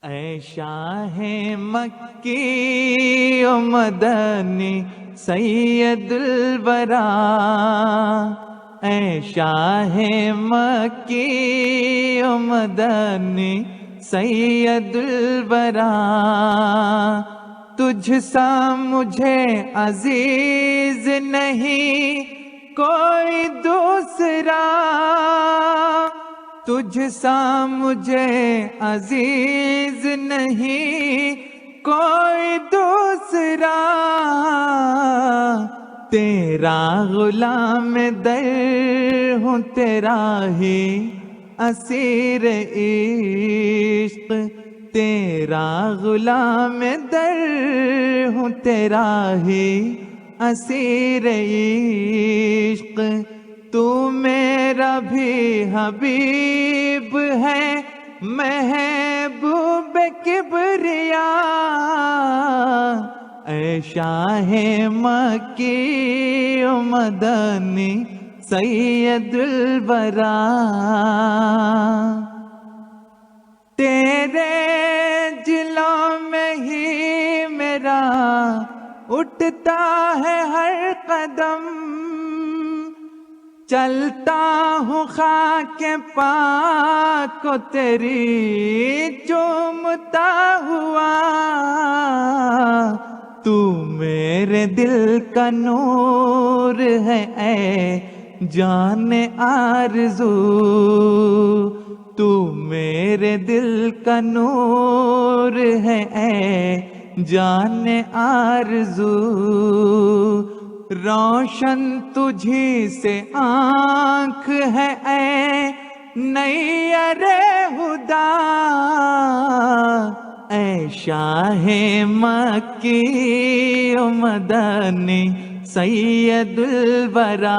اے شاہ مکی و مدنی سید الورا، اے شاہ مکی و مدنی سید الورا، تجھ سا مجھے عزیز نہیں کوئی دوسرا، تجھ سا مجھے عزیز نہیں کوئی دوسرا، تیرا غلام در ہوں تیرا ہی اسیر عشق، تیرا غلام در ہوں تیرا ہی اسیر عشق، تو میرا بھی حبیب ہے محبوب کبریا، اے شاہ مکی و مدنی سید الورا، تیرے جلوں میں ہی میرا اٹھتا ہے ہر قدم، چلتا ہوں خاک پاک کو تیری چومتا ہوا، تو میرے دل کا نور ہے اے جان آرزو، تو میرے دل کا نور ہے اے جان آرزو، روشن تجھی سے آنکھ ہے اے نیر ہدا، اے شاہ مکی و مدنی سید الورا۔